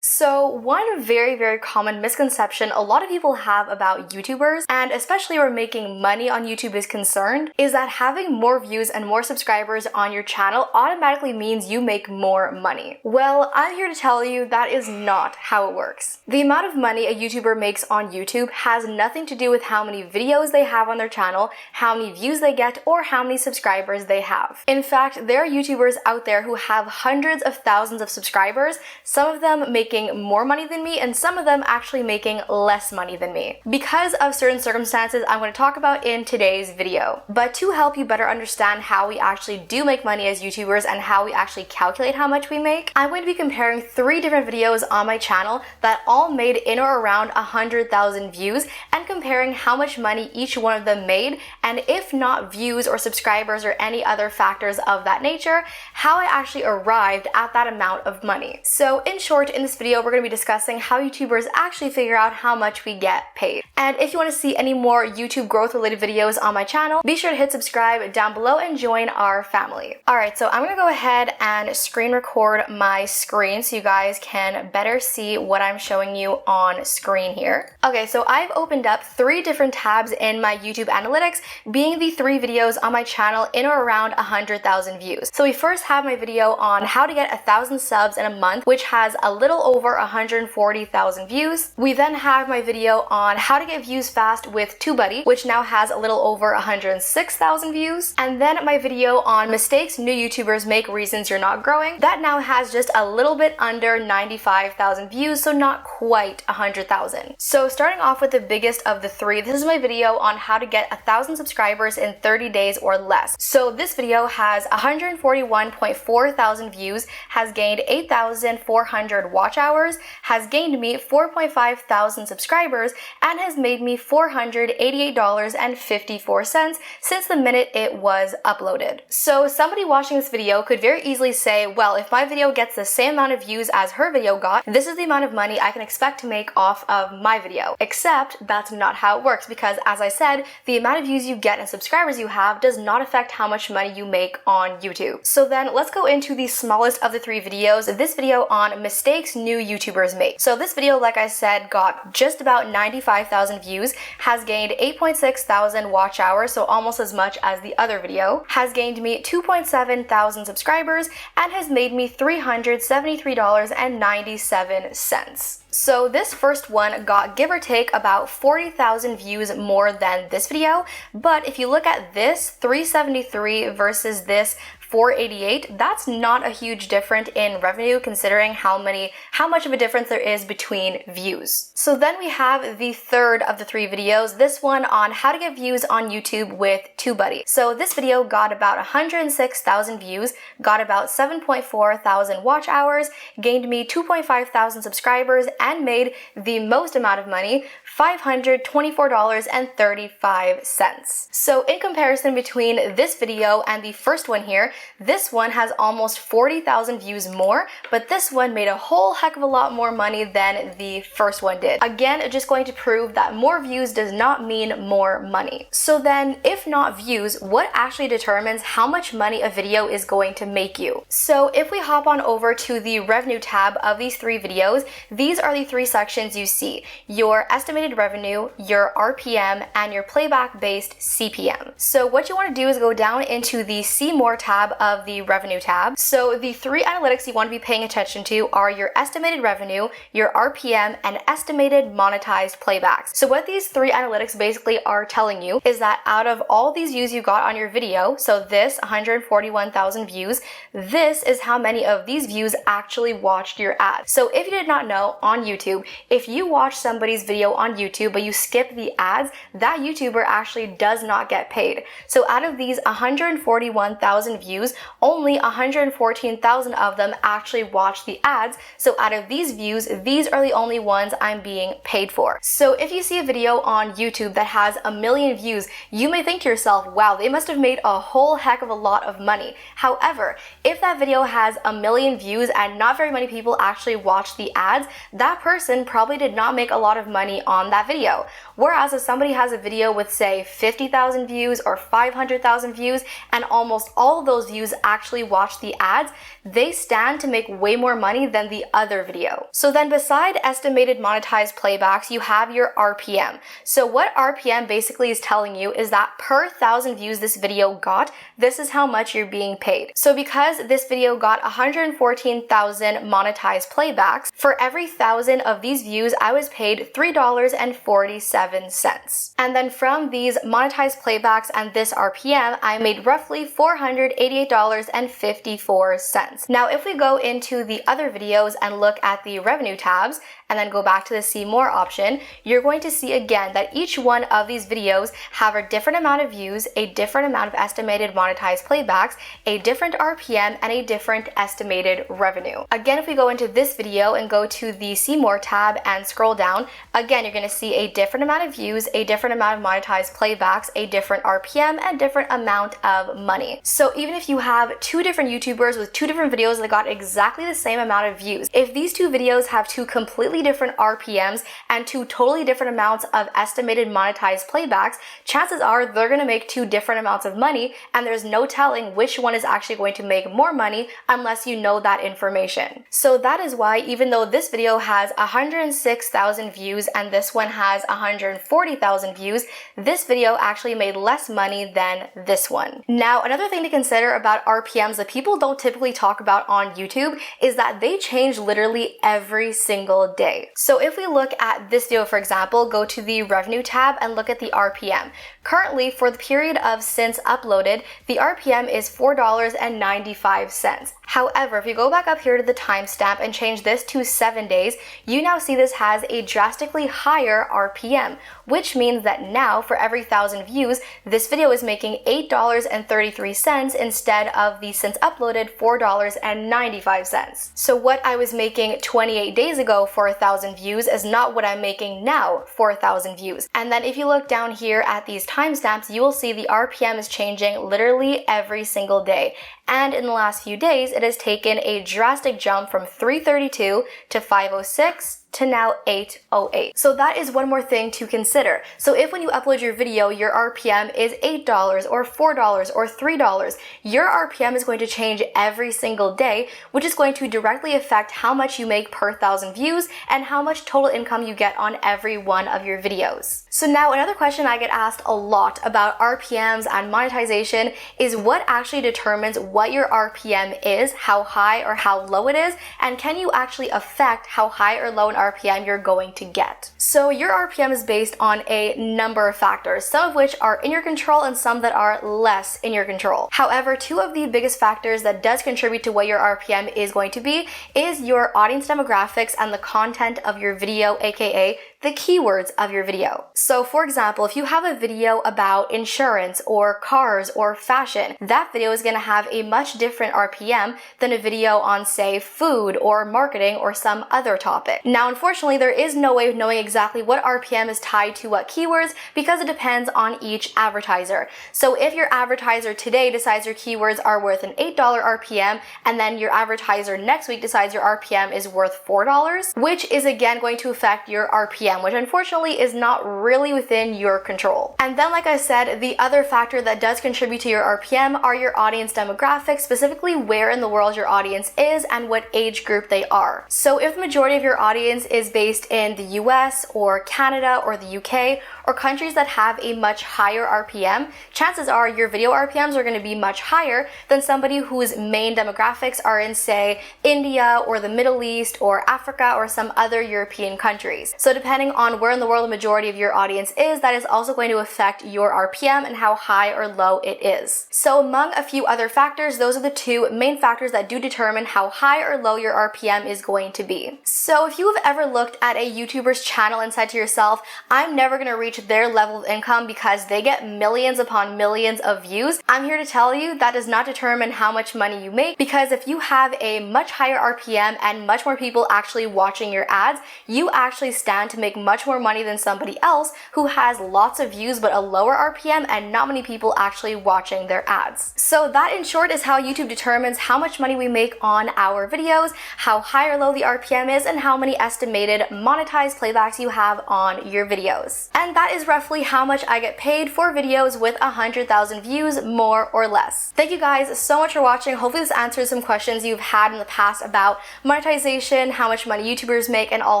So one very common misconception a lot of people have about YouTubers, and especially where making money on YouTube is concerned, is that having more views and more subscribers on your channel automatically means you make more money. Well, I'm here to tell you that is not how it works. The amount of money a YouTuber makes on YouTube has nothing to do with how many videos they have on their channel, how many views they get, or how many subscribers they have. In fact, there are YouTubers out there who have hundreds of thousands of subscribers, some of them making more money than me, and some of them actually making less money than me, because of certain circumstances I'm going to talk about in today's video. But to help you better understand how we actually do make money as YouTubers and how we actually calculate how much we make, I'm going to be comparing 3 different videos on my channel that all made in or around 100,000 views, and comparing how much money each one of them made, and if not views or subscribers or any other factors of that nature, how I actually arrived at that amount of money. So in short, in this video we're going to be discussing how YouTubers actually figure out how much we get paid. And if you want to see any more YouTube growth related videos on my channel, be sure to hit subscribe down below and join our family. Alright, so I'm going to go ahead and screen record my screen so you guys can better see what I'm showing you on screen here. Okay, so I've opened up 3 different tabs in my YouTube analytics, being the 3 videos on my channel in or around 100,000 views. So we first have my video on how to get 1,000 subs in a month, which has a little over 140,000 views. We then have my video on how to get views fast with TubeBuddy, which now has a little over 106,000 views. And then my video on mistakes new YouTubers make, reasons you're not growing, that now has just a little bit under 95,000 views, so not quite 100,000. So starting off with the biggest of the 3, this is my video on how to get 1,000 subscribers in 30 days or less. So this video has 141.4 thousand views, has gained 8,400 watch hours, has gained me 4.5 thousand subscribers, and has made me $488.54 since the minute it was uploaded. So somebody watching this video could very easily say, well, if my video gets the same amount of views as her video got, this is the amount of money I can expect to make off of my video. Except that's not how it works, because as I said, the amount of views you get and subscribers you have does not affect how much money you make on YouTube. So then let's go into the smallest of the 3 videos, this video on mistakes new YouTubers make. So this video, like I said, got just about 95,000 views, has gained 8.6 thousand watch hours, so almost as much as the other video, has gained me 2.7 thousand subscribers, and has made me $373.97. So this first one got, give or take, about 40,000 views more than this video, but if you look at this 373 versus this 488, that's not a huge difference in revenue considering how much of a difference there is between views. So then we have the third of the 3 videos, this one on how to get views on YouTube with TubeBuddy. So this video got about 106,000 views, got about 7.4 thousand watch hours, gained me 2.5 thousand subscribers, and made the most amount of money, $524.35. So in comparison between this video and the first one here, this one has almost 40,000 views more, but this one made a whole heck of a lot more money than the first one did. Again, just going to prove that more views does not mean more money. So then, if not views, what actually determines how much money a video is going to make you? So if we hop on over to the revenue tab of these 3 videos, these are the 3 sections you see: your estimated revenue, your RPM, and your playback based CPM. So what you want to do is go down into the See More tab of the revenue tab. So the 3 analytics you want to be paying attention to are your estimated revenue, your RPM, and estimated monetized playbacks. So what these 3 analytics basically are telling you is that out of all these views you got on your video, so this 141,000 views, this is how many of these views actually watched your ad. So if you did not know, on YouTube, if you watch somebody's video on YouTube but you skip the ads, that YouTuber actually does not get paid. So out of these 141,000 views, only 114,000 of them actually watched the ads. So out of these views, these are the only ones I'm being paid for. So if you see a video on YouTube that has 1 million views, you may think to yourself, wow, they must have made a whole heck of a lot of money. However, if that video has 1 million views and not very many people actually watch the ads, that person probably did not make a lot of money on that video. Whereas if somebody has a video with, say, 50,000 views or 500,000 views, and almost all of those those views actually watch the ads, they stand to make way more money than the other video. So then beside estimated monetized playbacks, you have your RPM. So what RPM basically is telling you is that per 1,000 views this video got, this is how much you're being paid. So because this video got 114,000 monetized playbacks, for every 1,000 of these views, I was paid $3.47. And then from these monetized playbacks and this RPM, I made roughly $488.54. Now, if we go into the other videos and look at the revenue tabs, and then go back to the see more option, you're going to see again that each one of these videos have a different amount of views, a different amount of estimated monetized playbacks, a different RPM, and a different estimated revenue. Again, if we go into this video and go to the see more tab and scroll down, again, you're going to see a different amount of views, a different amount of monetized playbacks, a different RPM, and different amount of money. So even if you have two different YouTubers with two different videos that got exactly the same amount of views, if these two videos have two completely different RPMs and two totally different amounts of estimated monetized playbacks, chances are they're going to make two different amounts of money, and there's no telling which one is actually going to make more money unless you know that information. So that is why even though this video has 106,000 views and this one has 140,000 views, this video actually made less money than this one. Now, another thing to consider about RPMs that people don't typically talk about on YouTube is that they change literally every single day. So if we look at this video, for example, go to the revenue tab and look at the RPM. Currently, for the period of since uploaded, the RPM is $4.95. However, if you go back up here to the timestamp and change this to 7 days, you now see this has a drastically higher RPM, which means that now for every 1,000 views, this video is making $8.33 instead of the since uploaded $4.95. So what I was making 28 days ago for 1,000 views is not what I'm making now for 1,000 views. And then if you look down here at these timestamps, you will see the RPM is changing literally every single day. And in the last few days, it has taken a drastic jump from 332 to 506 to now 808. So that is one more thing to consider. So if when you upload your video, your RPM is $8 or $4 or $3, your RPM is going to change every single day, which is going to directly affect how much you make per 1,000 views and how much total income you get on every one of your videos. So now another question I get asked a lot about RPMs and monetization is what actually determines what your RPM is, how high or how low it is, and can you actually affect how high or low an RPM you're going to get. So your RPM is based on a number of factors, some of which are in your control and some that are less in your control. However, two of the biggest factors that does contribute to what your RPM is going to be is your audience demographics and the content of your video, aka the keywords of your video. So for example, if you have a video about insurance or cars or fashion, that video is going to have a much different RPM than a video on, say, food or marketing or some other topic. Now, unfortunately, there is no way of knowing exactly what RPM is tied to what keywords because it depends on each advertiser. So if your advertiser today decides your keywords are worth an $8 RPM and then your advertiser next week decides your RPM is worth $4, which is again going to affect your RPM, which unfortunately is not really within your control. And then, like I said, the other factor that does contribute to your RPM are your audience demographics, specifically where in the world your audience is and what age group they are. So if the majority of your audience is based in the US or Canada or the UK or countries that have a much higher RPM, chances are your video RPMs are going to be much higher than somebody whose main demographics are in, say, India or the Middle East or Africa or some other European countries. So depending on where in the world the majority of your audience is, that is also going to affect your RPM and how high or low it is. So among a few other factors, those are the two main factors that do determine how high or low your RPM is going to be. So if you have ever looked at a YouTuber's channel and said to yourself, I'm never going to reach their level of income because they get millions upon millions of views, I'm here to tell you that does not determine how much money you make, because if you have a much higher RPM and much more people actually watching your ads, you actually stand to make much more money than somebody else who has lots of views but a lower RPM and not many people actually watching their ads. So that in short is how YouTube determines how much money we make on our videos, how high or low the RPM is, and how many estimated monetized playbacks you have on your videos. And that that is roughly how much I get paid for videos with 100,000 views, more or less. Thank you guys so much for watching. Hopefully this answers some questions you've had in the past about monetization, how much money YouTubers make, and all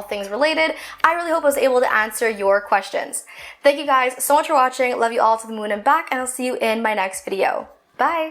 things related. I really hope I was able to answer your questions. Thank you guys so much for watching. Love you all to the moon and back, and I'll see you in my next video. Bye!